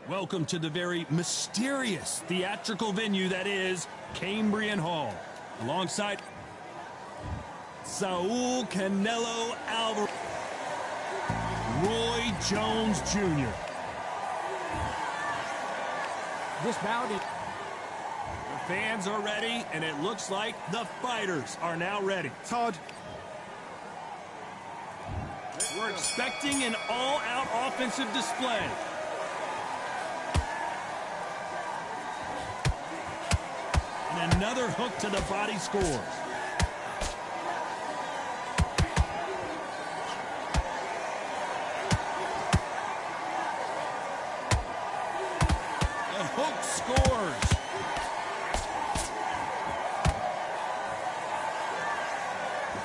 Welcome to the very mysterious theatrical venue that is Cambrian Hall. Alongside Saul Canelo Alvarez, Roy Jones Jr. This bout is... The fans are ready, and it looks like the fighters are now ready. Todd. We're expecting an all-out offensive display. And another hook to the body scores. The hook scores.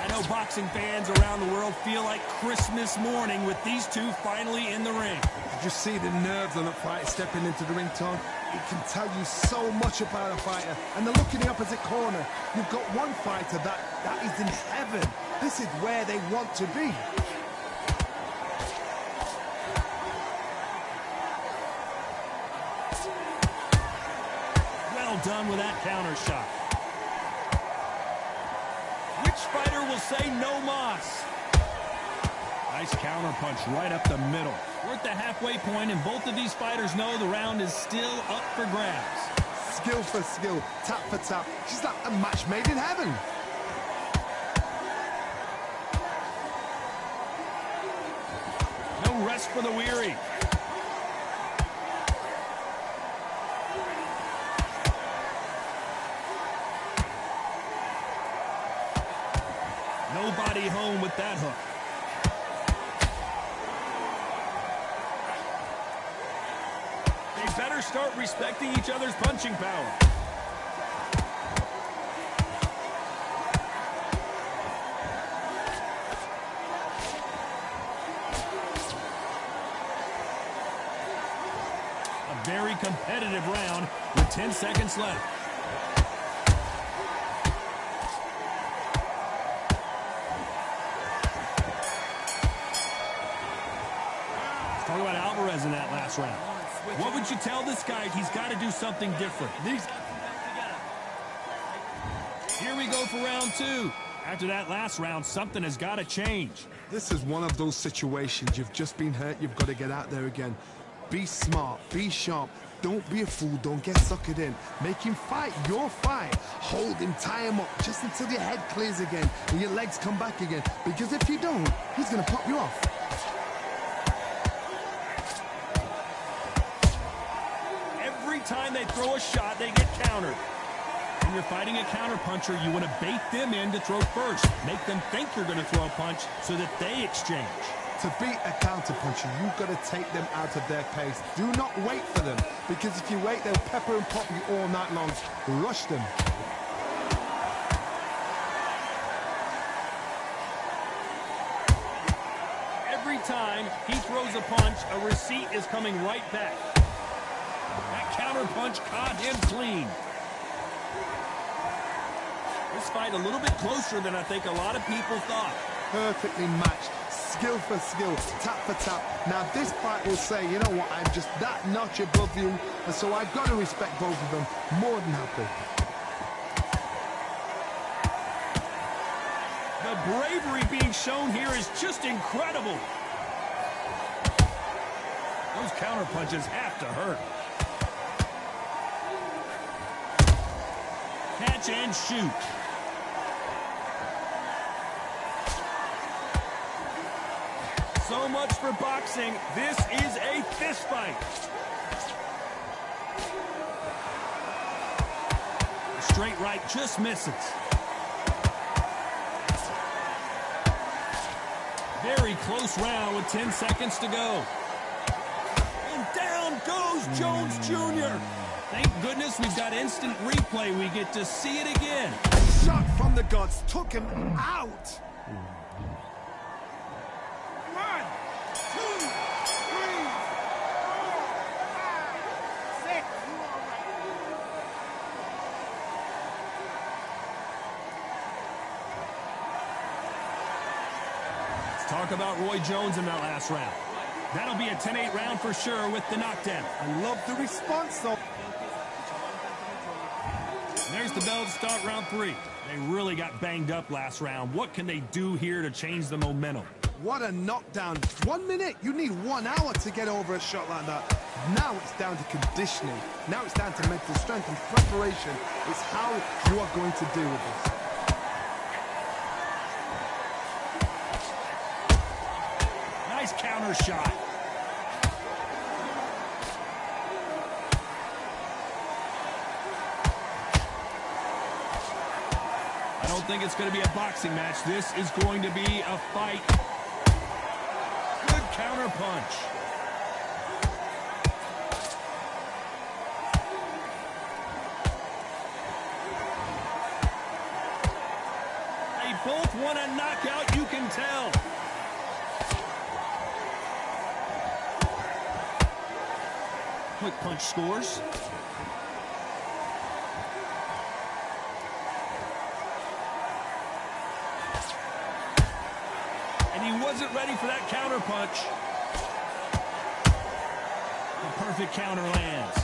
I know boxing fans around the world feel like Christmas morning with these two finally in the ring. Did you see the nerves on that fight stepping into the ring, Todd? It can tell you so much about a fighter. And the look in the opposite corner. You've got one fighter that is in heaven. This is where they want to be. Well done with that counter shot. Which fighter will say no mas? Nice counter punch right up the middle. We're at the halfway point, and both of these fighters know the round is still up for grabs. Skill for skill, tap for tap. She's like a match made in heaven. No rest for the weary. Nobody home with that hook. They better start respecting each other's punching power. A very competitive round with 10 seconds left. Talk about Alvarez in that last round. What would you tell this guy? He's got to do something different. Here we go for round two. After that last round, something has got to change. This is one of those situations. You've just been hurt. You've got to get out there again. Be smart. Be sharp. Don't be a fool. Don't get suckered in. Make him fight your fight. Hold him. Tie him up just until your head clears again and your legs come back again. Because if you don't, he's going to pop you off. Every time they throw a shot, they get countered. When you're fighting a counterpuncher, you want to bait them in to throw first. Make them think you're going to throw a punch so that they exchange. To beat a counterpuncher, you've got to take them out of their pace. Do not wait for them, because if you wait, they'll pepper and pop you all night long. Rush them. Every time he throws a punch, a receipt is coming right back. That counter punch caught him clean. This fight a little bit closer than I think a lot of people thought. Perfectly matched. Skill for skill, tap for tap. Now this fight will say, you know what, I'm just that notch above you, and so I've got to respect both of them. More than happy. The bravery being shown here is just incredible. Those counter punches have to hurt. Catch and shoot. So much for boxing. This is a fist fight. The straight right just misses. Very close round with 10 seconds to go. And down goes Jones Jr. Thank goodness we've got instant replay. We get to see it again. Shot from the gods took him out. 1, 2, 3, 4, 5, 6. Let's talk about Roy Jones in that last round. That'll be a 10-8 round for sure with the knockdown. I love the response, though. There's the bell to start round 3. They really got banged up last round. What can they do here to change the momentum? What a knockdown. 1 minute, you need 1 hour to get over a shot like that. Now it's down to conditioning. Now it's down to mental strength and preparation. It's how you are going to deal with this. Nice counter shot. I don't think it's going to be a boxing match. This is going to be a fight. Good counter punch. They both want a knockout, you can tell. Quick punch scores. And he wasn't ready for that counter punch. The perfect counter lands.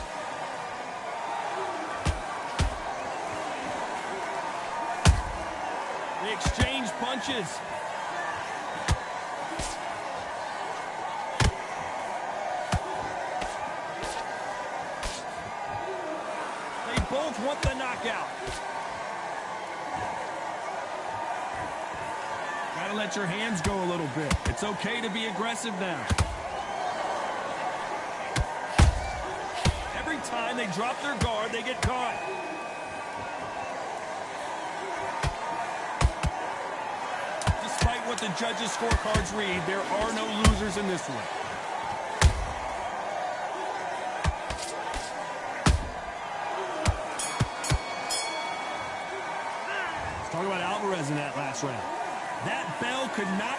They exchange punches. They both want the knockout. Gotta let your hands go a little bit. It's okay to be aggressive now. Every time they drop their guard, they get caught. Despite what the judges' scorecards read, there are no losers in this one. Let's talk about Alvarez in that last round. That bell could not.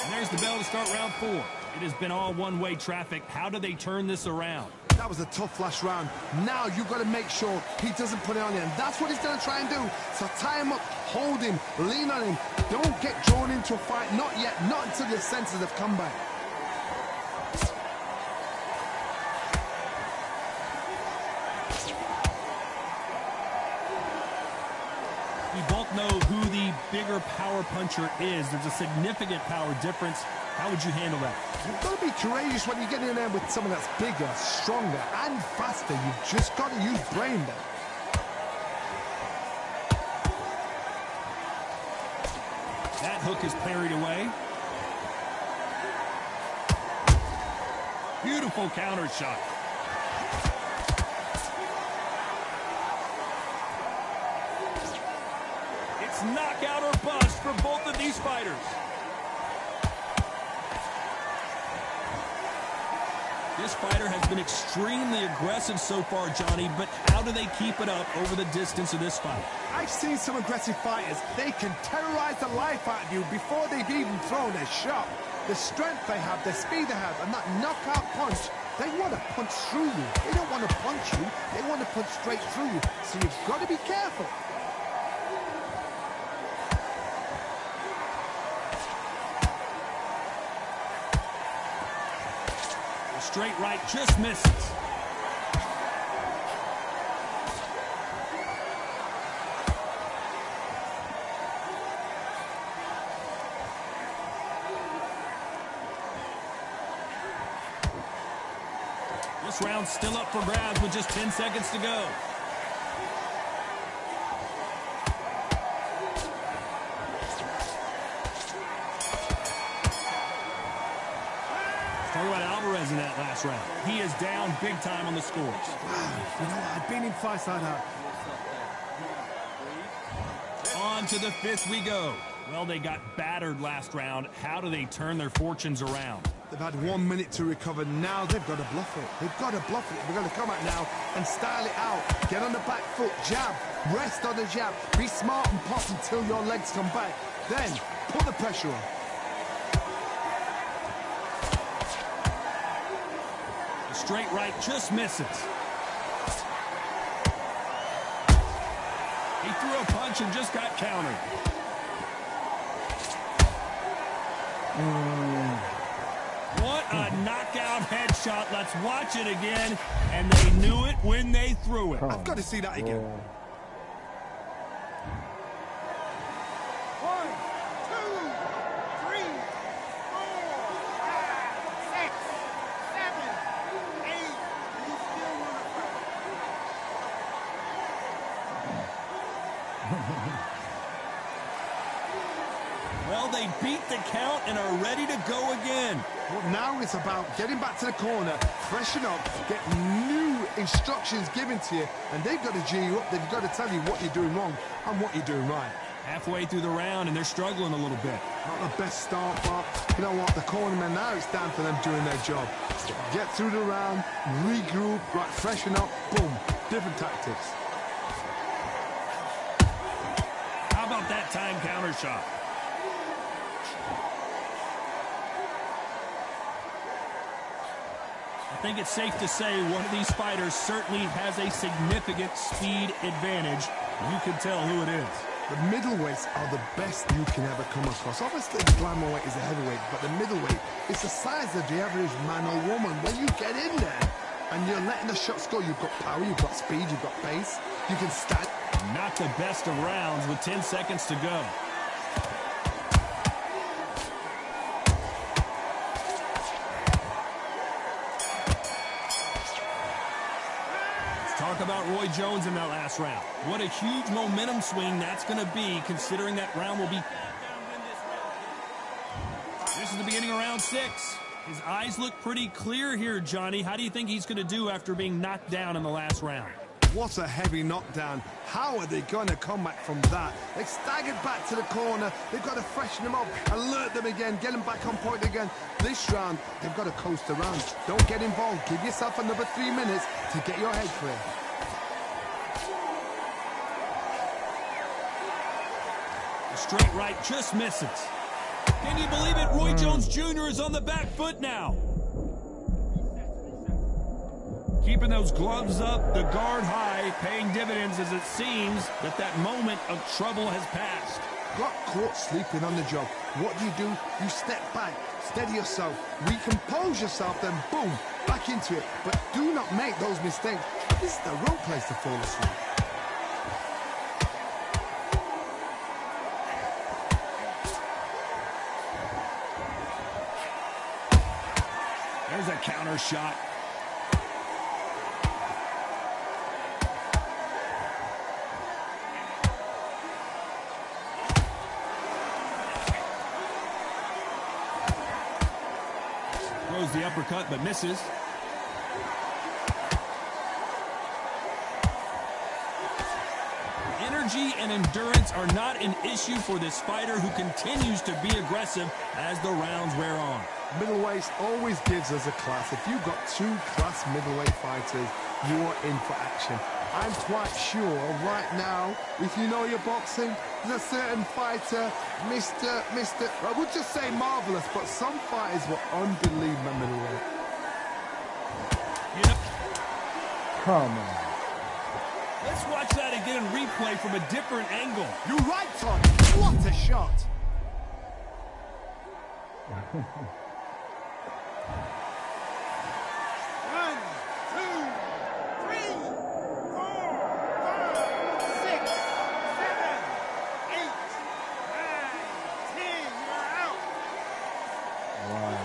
And there's the bell to start round 4. It has been all one-way traffic. How do they turn this around? That was a tough last round. Now you've got to make sure he doesn't put it on you. And that's what he's going to try and do. So tie him up, hold him, lean on him. Don't get drawn into a fight. Not yet. Not until your senses have come back. We both know who the bigger power puncher is. There's a significant power difference. How would you handle that? You've got to be courageous when you get in there with someone that's bigger, stronger, and faster. You've just got to use brain there. That hook is parried away. Beautiful counter shot. It's knockout or bust for both of these fighters. This fighter has been extremely aggressive so far, Johnny, but how do they keep it up over the distance of this fight? I've seen some aggressive fighters. They can terrorize the life out of you before they've even thrown a shot. The strength they have, the speed they have, and that knockout punch, they want to punch through you. They don't want to punch you. They want to punch straight through you. So you've got to be careful. Straight right just misses. This round's still up for grabs with just 10 seconds to go. Talk about Alvarez in that last round. He is down big time on the scores. Wow, you know, I've been in fights like that. On to the 5th we go. Well, they got battered last round. How do they turn their fortunes around? They've had 1 minute to recover. Now they've got to bluff it. They've got to bluff it. We're going to come out now and style it out. Get on the back foot, jab, rest on the jab. Be smart and pop until your legs come back. Then put the pressure on. The straight right just misses. He threw a punch and just got countered. a knockout headshot. Let's watch it again. And they knew it when they threw it. I've got to see that again. 1, 2, 3, 4, 5, 6, 7, 8. You still want to fight? Well, they beat the count and are ready to go again. Well, now it's about getting back to the corner, freshen up, get new instructions given to you, and they've got to G you up. They've got to tell you what you're doing wrong and what you're doing right. Halfway through the round, and they're struggling a little bit. Not the best start, but you know what? The cornermen, now it's down to them doing their job. Get through the round, regroup, right, freshen up, boom, different tactics. How about that time counter shot? I think it's safe to say one of these fighters certainly has a significant speed advantage. You can tell who it is. The middleweights are the best you can ever come across. Obviously, the glamour weight is a heavyweight, but the middleweight is the size of the average man or woman. When you get in there and you're letting the shots go, you've got power, you've got speed, you've got pace, you can stand. Not the best of rounds with 10 seconds to go. Talk about Roy Jones in that last round. What a huge momentum swing that's going to be, considering that round will be... This is the beginning of round 6. His eyes look pretty clear here, Johnny. How do you think he's going to do after being knocked down in the last round? What a heavy knockdown. How are they going to come back from that? They staggered back to the corner. They've got to freshen them up, alert them again, get them back on point again. This round, they've got to coast around. Don't get involved. Give yourself another 3 minutes to get your head clear. The straight right just misses. Can you believe it? Roy Jones Jr. is on the back foot now. Keeping those gloves up, the guard high, paying dividends as it seems that that moment of trouble has passed. Got caught sleeping on the job. What do? You step back, steady yourself, recompose yourself, then boom, back into it. But do not make those mistakes. This is the wrong place to fall asleep. There's a counter shot. Throws the uppercut, but misses. Energy and endurance are not an issue for this fighter who continues to be aggressive as the rounds wear on. Middleweights always gives us a class. If you've got 2 class middleweight fighters, you're in for action. I'm quite sure right now, if you know your boxing, there's a certain fighter, Mr. I would just say marvelous, but some fighters were unbelievable middleweight. You know, Come on. let's watch that again and replay from a different angle. You're right, Todd. What a shot. 1, 2, 3, 4, 5, 6, 7, 8, 9, 10. You're out. Wow.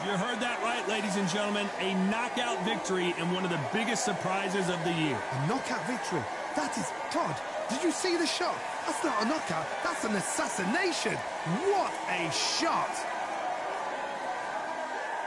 You heard that right, ladies and gentlemen. A knockout victory and one of the biggest surprises of the year. A knockout victory. That is, Todd, did you see the shot? That's not a knockout. That's an assassination. What a shot.